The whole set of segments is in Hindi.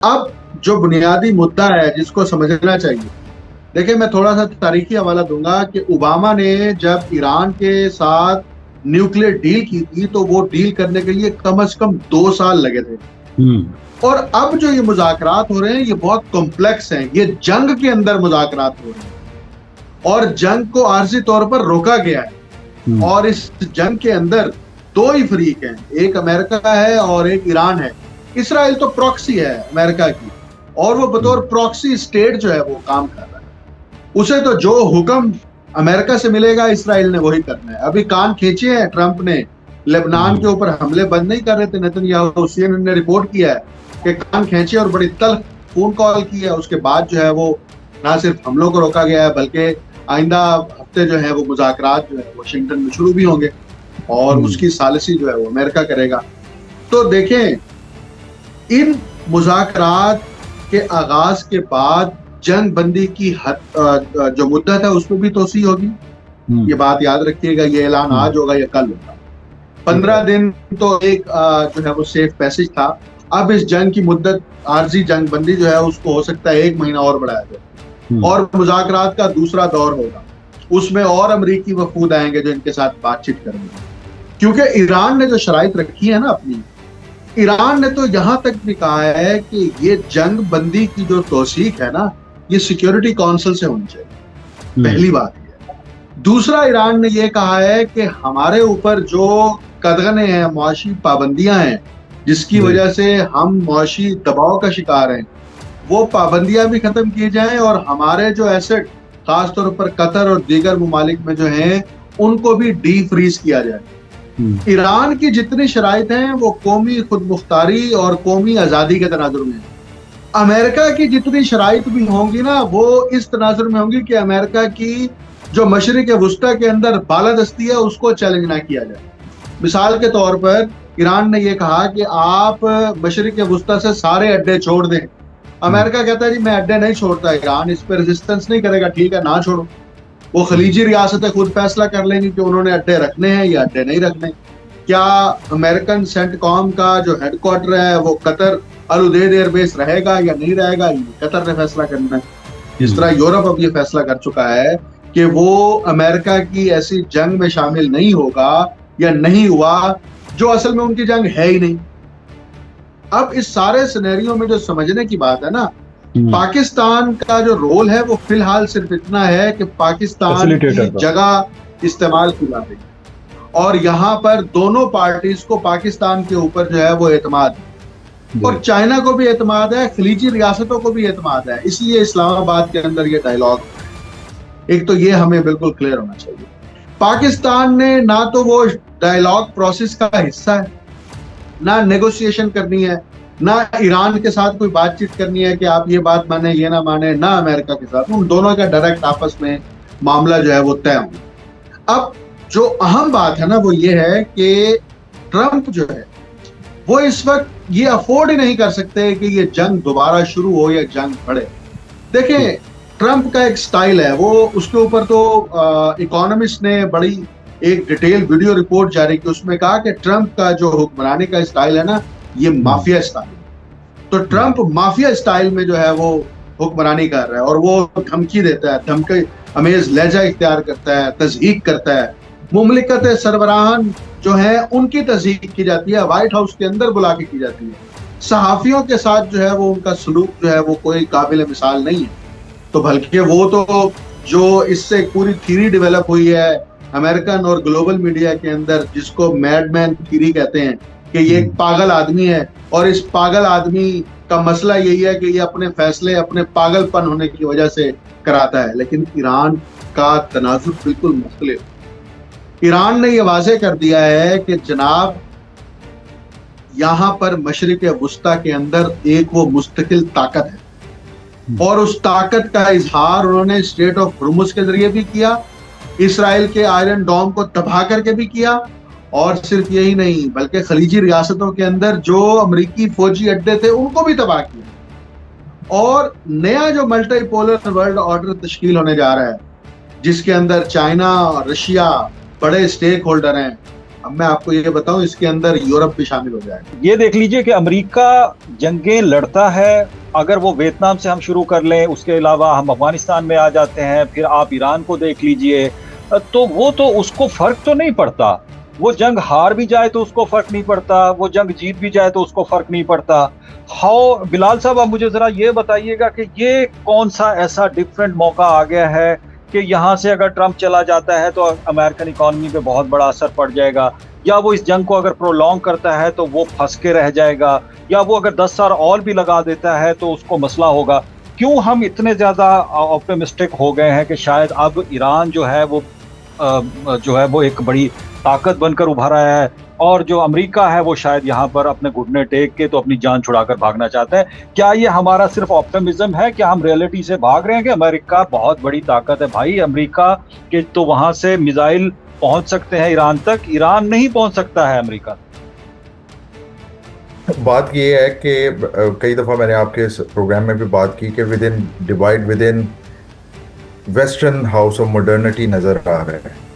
अब जो बुनियादी मुद्दा है जिसको समझना चाहिए, देखिए मैं थोड़ा सा तारीखी हवाला दूंगा कि ओबामा ने जब ईरान के साथ न्यूक्लियर डील की थी तो वो डील करने के लिए कम से कम 2 साल लगे थे। और अब जो ये मुज़ाकरात हो रहे हैं ये बहुत कॉम्प्लेक्स हैं, ये जंग के अंदर मुज़ाकरात हो रहे हैं और जंग को आर्जी तौर पर रोका गया है। और इस जंग के अंदर दो ही फरीक हैं, एक अमेरिका है और एक ईरान है। इसराइल तो प्रॉक्सी है अमेरिका की और वो बतौर प्रॉक्सी स्टेट जो है वो काम कर रहा है। उसे तो जो हुक्म अमेरिका से मिलेगा इसराइल ने वही करना है। अभी कान खींचे हैं ट्रंप ने, लेबनान के ऊपर हमले बंद नहीं कर रहे थे नेतन्याहू, CNN ने रिपोर्ट किया है कि कान खींचे और बड़ी तल्ख फोन कॉल की है। उसके बाद जो है वो ना सिर्फ हमलों को रोका गया है बल्कि आइंदा हफ्ते जो है वो मुज़ाकरात जो है वाशिंगटन में शुरू भी होंगे और उसकी सालिसी जो है वो अमेरिका करेगा। तो देखें, इन मुज़ाकरात के आगाज के बाद जंग बंदी की जो मुद्दत है उसमें भी तोसी होगी। ये बात याद रखिएगा, ये ऐलान आज होगा या कल होगा। 15 दिन तो एक जो है वो सेफ पैसेज था। अब इस जंग की मुद्दत, आर्जी जंग बंदी जो है उसको हो सकता है 1 महीना और बढ़ाया जाए और मुज़ाकरात का दूसरा दौर होगा। उसमें और अमरीकी वफूद आएंगे जो इनके साथ बातचीत करेंगे, क्योंकि ईरान ने जो शराइत रखी है ना अपनी, ईरान ने तो यहां तक भी कहा है कि ये जंग बंदी की जो तौसीक है ना, ये सिक्योरिटी काउंसिल से होनी चाहिए। पहली बात ये। दूसरा, ईरान ने ये कहा है कि हमारे ऊपर जो कदगने हैं, मुआशी पाबंदियां हैं, जिसकी वजह से हम मुआशी दबाव का शिकार हैं, वो पाबंदियां भी खत्म की जाएं और हमारे जो एसेट खासतौर पर कतर और दीगर ममालिक में जो हैं उनको भी डी फ्रीज किया जाए। ईरान की जितनी शराइत हैं वो कौमी खुद मुख्तारी और कौमी आज़ादी के तनाजुर में है। अमेरिका की जितनी शराइत भी होंगी ना वो इस तनाजुर में होंगी कि अमेरिका की जो मशरिक वुस्ता के अंदर बालादस्ती है उसको चैलेंज ना किया जाए। मिसाल के तौर पर ईरान ने यह कहा कि आप मशरिक वुस्ता से सारे अड्डे छोड़ दें। अमेरिका कहता है जी मैं अड्डे नहीं छोड़ता। ईरान इस पर रेजिस्टेंस नहीं करेगा, ठीक है ना छोड़ो। वो खलीजी रियासतें खुद फैसला कर लेंगी कि उन्होंने अड्डे रखने हैं या अड्डे नहीं रखने। क्या अमेरिकन सेंटकॉम का जो हेडक्वार्टर है वो कतर अल उदेद एयरबेस रहेगा या नहीं रहेगा, ये कतर ने फैसला करना है। जिस तरह यूरोप अब ये फैसला कर चुका है कि वो अमेरिका की ऐसी जंग में शामिल नहीं होगा या नहीं हुआ जो असल में उनकी जंग है ही नहीं। अब इस सारे सिनेरियो में जो समझने की बात है ना, पाकिस्तान का जो रोल है वो फिलहाल सिर्फ इतना है कि पाकिस्तान की जगह इस्तेमाल की जाती है और यहाँ पर दोनों पार्टीज को पाकिस्तान के ऊपर जो है वो एतमाद है और चाइना को भी एतमाद है, खलीजी रियासतों को भी एतमाद है। इसलिए इस्लामाबाद के अंदर ये डायलॉग, एक तो ये हमें बिल्कुल क्लियर होना चाहिए, पाकिस्तान ने ना तो वो डायलॉग प्रोसेस का हिस्सा है, ना नेगोशिएशन करनी है, ना ईरान के साथ कोई बातचीत करनी है कि आप ये बात माने ये ना माने, ना अमेरिका के साथ। उन दोनों का डायरेक्ट आपस में मामला जो है वो तय हो। अब जो अहम बात है ना वो ये है कि ट्रंप जो है वो इस वक्त ये अफोर्ड ही नहीं कर सकते कि ये जंग दोबारा शुरू हो या जंग बढ़े। देखें, ट्रंप का एक स्टाइल है, वो उसके ऊपर तो इकोनॉमिस्ट ने बड़ी एक डिटेल वीडियो रिपोर्ट जारी की, उसमें कहा कि ट्रंप का जो हुक्मरानी का स्टाइल है ना ये माफिया स्टाइल। तो ट्रंप माफिया स्टाइल में जो है वो हुक्मरानी कर रहा है और वो धमकी देता है, धमकी अमेज लहजा इख्तियार करता है, तज़हीक करता है। मुमलिकत सरबराहान जो है उनकी तज़हीक की जाती है, व्हाइट हाउस के अंदर बुला के की जाती है। सहाफियों के साथ जो है वो उनका सलूक जो है वो कोई काबिल मिसाल नहीं है। तो बल्कि वो तो जो इससे पूरी थ्योरी डेवलप हुई है अमेरिकन और ग्लोबल मीडिया के अंदर, जिसको मैडमैन थ्योरी कहते हैं कि ये एक पागल आदमी है और इस पागल आदमी का मसला यही है कि ये अपने फैसले अपने पागलपन होने की वजह से कराता है। लेकिन ईरान का तनाजुर बिल्कुल मुख्तलिफ। ईरान ने यह वाज़ेह कर दिया है कि जनाब यहाँ पर मशरिक वुस्ता के अंदर एक वो मुस्तकिल ताकत है और उस ताकत का इजहार उन्होंने स्ट्रेट ऑफ हुर्मुज के जरिए भी किया, इसराइल के आयरन डोम को तबाह करके भी किया और सिर्फ यही नहीं बल्कि खलीजी रियासतों के अंदर जो अमरीकी फौजी अड्डे थे उनको भी तबाह किया। और नया जो मल्टीपोलर वर्ल्ड ऑर्डर तश्कील होने जा रहा है जिसके अंदर चाइना और रशिया बड़े स्टेक होल्डर हैं, अब मैं आपको ये बताऊं, इसके अंदर यूरोप भी शामिल हो जाएगा। ये देख लीजिए कि अमेरिका जंगें लड़ता है, अगर वो वियतनाम से हम शुरू कर लें, उसके अलावा हम अफगानिस्तान में आ जाते हैं, फिर आप ईरान को देख लीजिए, तो वो तो उसको फर्क तो नहीं पड़ता। वो जंग हार भी जाए तो उसको फर्क नहीं पड़ता, वो जंग जीत भी जाए तो उसको फर्क नहीं पड़ता। हाउ बिलाल साहब, आप मुझे जरा ये बताइएगा कि ये कौन सा ऐसा डिफरेंट मौका आ गया है कि यहाँ से अगर ट्रंप चला जाता है तो अमेरिकन इकोनॉमी पे बहुत बड़ा असर पड़ जाएगा, या वो इस जंग को अगर प्रोलॉन्ग करता है तो वो फंस के रह जाएगा, या वो अगर 10 साल और भी लगा देता है तो उसको मसला होगा। क्यों हम इतने ज्यादा ऑप्टिमिस्टिक हो गए हैं कि शायद अब ईरान जो है वो एक बड़ी ताकत बनकर उभरा है, और जो अमेरिका है वो शायद यहाँ पर अपने घुटने टेक के तो अपनी जान छुड़ाकर भागना चाहते हैं। क्या ये हमारा सिर्फ ऑप्टिमिज्म है? क्या हम रियलिटी से भाग रहे हैं कि अमेरिका बहुत बड़ी ताकत है? भाई, अमेरिका के तो वहां से मिसाइल पहुंच सकते हैं ईरान तक, ईरान नहीं पहुंच सकता है अमेरिका। बात ये है कि कई दफ़ा मैंने आपके प्रोग्राम में भी बात की कि with in western house of modernity नज़र आ रहा है।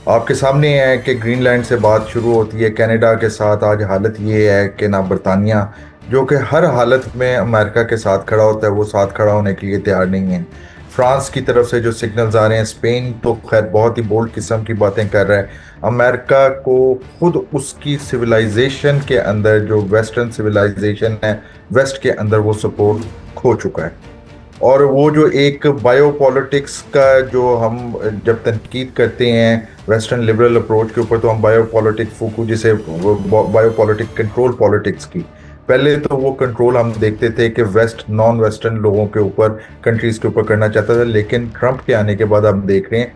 आपके सामने है कि ग्रीनलैंड से बात शुरू होती है, कनाडा के साथ आज हालत ये है कि ना बरतानिया, जो कि हर हालत में अमेरिका के साथ खड़ा होता है, वो साथ खड़ा होने के लिए तैयार नहीं है। फ्रांस की तरफ से जो सिग्नल्स आ रहे हैं, स्पेन तो खैर बहुत ही बोल्ड किस्म की बातें कर रहा है। अमेरिका को खुद उसकी सिविलाइजेशन के अंदर, जो वेस्टर्न सिविलाइजेशन है, वेस्ट के अंदर वो सपोर्ट खो चुका है। और वो जो एक बायोपॉलिटिक्स का जो हम जब तनकीद करते हैं वेस्टर्न लिबरल अप्रोच के ऊपर, तो हम बायोपॉलिटिक्स फूकू जिसे बायोपॉलिटिक कंट्रोल पॉलिटिक्स की, पहले तो वो कंट्रोल हम देखते थे कि वेस्ट नॉन वेस्टर्न लोगों के ऊपर, कंट्रीज के ऊपर करना चाहता था। लेकिन ट्रंप के आने के बाद हम देख रहे हैं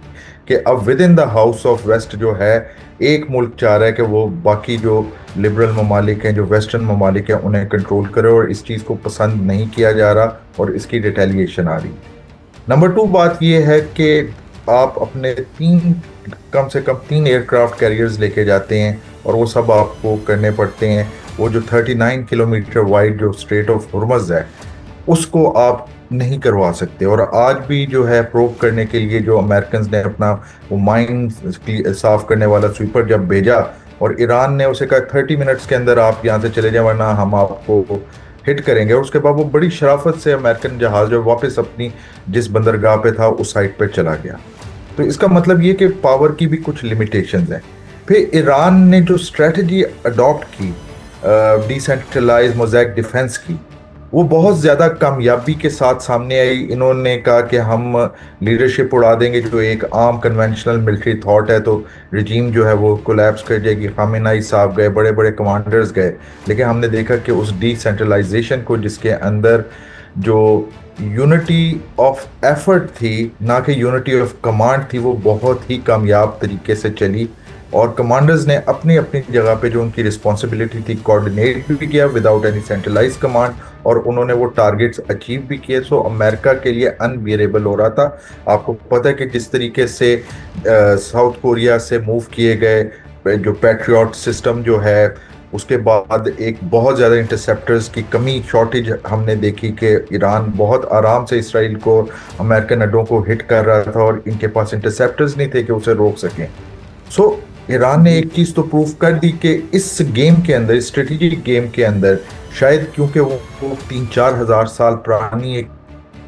कि अब within the house of waste जो है, एक मुल्क चाह रहा है कि वो बाकी जो लिबरल ममालिक हैं, जो वेस्टर्न ममालिक हैं, उन्हें कंट्रोल करे, और इस चीज़ को पसंद नहीं किया जा रहा और इसकी रिटेलिएशन आ रही। नंबर 2 बात यह है कि आप अपने कम से कम 3 एयरक्राफ्ट कैरियर्स लेके जाते हैं, और वो सब आपको करने पड़ते हैं। वो जो 39 किलोमीटर वाइड जो स्ट्रेट ऑफ हुर्मुज़ है, उसको आप नहीं करवा सकते। और आज भी जो है प्रोब करने के लिए जो अमेरिकन ने अपना वो माइन साफ करने वाला स्वीपर जब भेजा, और ईरान ने उसे कहा 30 मिनट्स के अंदर आप यहाँ से चले जाए वरना हम आपको हिट करेंगे, और उसके बाद वो बड़ी शराफत से अमेरिकन जहाज जो वापस अपनी जिस बंदरगाह पे था उस साइड पर चला गया। तो इसका मतलब ये कि पावर की भी कुछ लिमिटेशंस हैं। फिर ईरान ने जो स्ट्रेटजी अडॉप्ट की डिसेंट्रलाइज मोज़ैक डिफेंस की, वो बहुत ज़्यादा कामयाबी के साथ सामने आई। इन्होंने कहा कि हम लीडरशिप उड़ा देंगे, जो एक आम कन्वेंशनल मिलिट्री थॉट है, तो रिजीम जो है वो कोलैप्स कर जाएगी। खामेनेई साहब गए, बड़े बड़े कमांडर्स गए, लेकिन हमने देखा कि उस डिसेंट्रलाइजेशन को, जिसके अंदर जो यूनिटी ऑफ एफर्ट थी ना कि यूनिटी ऑफ कमांड थी, वो बहुत ही कामयाब तरीके से चली। और कमांडर्स ने अपनी अपनी जगह पे जो उनकी रिस्पॉन्सिबिलिटी थी कोऑर्डिनेट भी किया विदाउट एनी सेंट्रलाइज कमांड, और उन्होंने वो टारगेट्स अचीव भी किए। सो अमेरिका के लिए अनबियरेबल हो रहा था। आपको पता है कि जिस तरीके से साउथ कोरिया से मूव किए गए जो पैट्रियट सिस्टम जो है, उसके बाद एक बहुत ज़्यादा इंटरसेप्टर्स की कमी, शॉर्टेज हमने देखी कि ईरान बहुत आराम से इसराइल को, अमेरिकन अड्डों को हिट कर रहा था, और इनके पास इंटरसेप्टर्स नहीं थे कि उसे रोक सकें। सो ईरान ने एक चीज़ तो प्रूव कर दी कि इस गेम के अंदर, स्ट्रेटेजिक गेम के अंदर, शायद क्योंकि वो 3-4 हज़ार साल पुरानी एक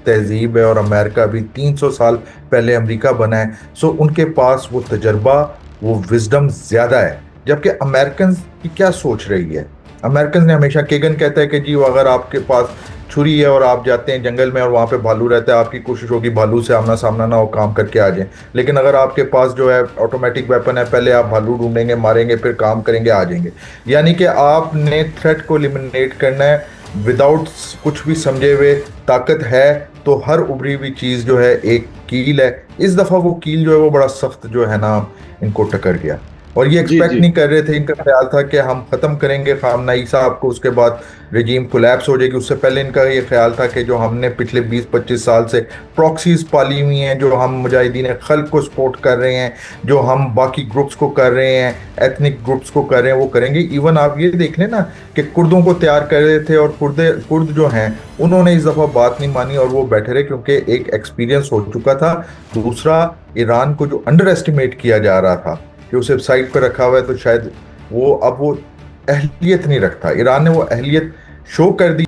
तहजीब है और अमेरिका भी 300 साल पहले अमेरिका बना है, सो उनके पास वो तजर्बा, वो विजडम ज़्यादा है। जबकि अमेरिकन की क्या सोच रही है, अमेरिकन ने हमेशा, केगन कहता है कि जी अगर आपके पास छुरी है और आप जाते हैं जंगल में और वहाँ पे भालू रहता है, आपकी कोशिश होगी भालू से आमना सामना ना हो, काम करके आ जाएं। लेकिन अगर आपके पास जो है ऑटोमेटिक वेपन है, पहले आप भालू ढूंढेंगे, मारेंगे, फिर काम करेंगे, आ जाएंगे। यानी कि आपने थ्रेट को एलिमिनेट करना है विदाउट कुछ भी समझे हुए। ताकत है तो हर उभरी हुई चीज़ जो है एक कील है। इस दफ़ा वो कील जो है वो बड़ा सख्त जो है ना इनको टकर गया, और ये एक्सपेक्ट नहीं कर रहे थे। इनका ख्याल था कि हम ख़त्म करेंगे खामनेई साहब को, उसके बाद रजीम कोलैप्स हो जाएगी। उससे पहले इनका ये ख्याल था कि जो हमने पिछले 20-25 साल से प्रॉक्सीज पाली हुई हैं, जो हम मुजाहिदीन खल्क को सपोर्ट कर रहे हैं, जो हम बाकी ग्रुप्स को कर रहे हैं, एथनिक ग्रुप्स को कर रहे हैं, वो करेंगे। इवन आप ये देख लें ना कि कुर्दों को तैयार कर रहे थे, और कुर्द जो हैं उन्होंने इस दफ़ा बात नहीं मानी और वो बैठे रहे, क्योंकि एक एक्सपीरियंस हो चुका था। दूसरा, ईरान को जो अंडर एस्टिमेट किया जा रहा था कि उसे साइड पर रखा हुआ है, तो शायद वो अब वो अहलियत नहीं रखता। ईरान ने वो अहलियत शो कर दी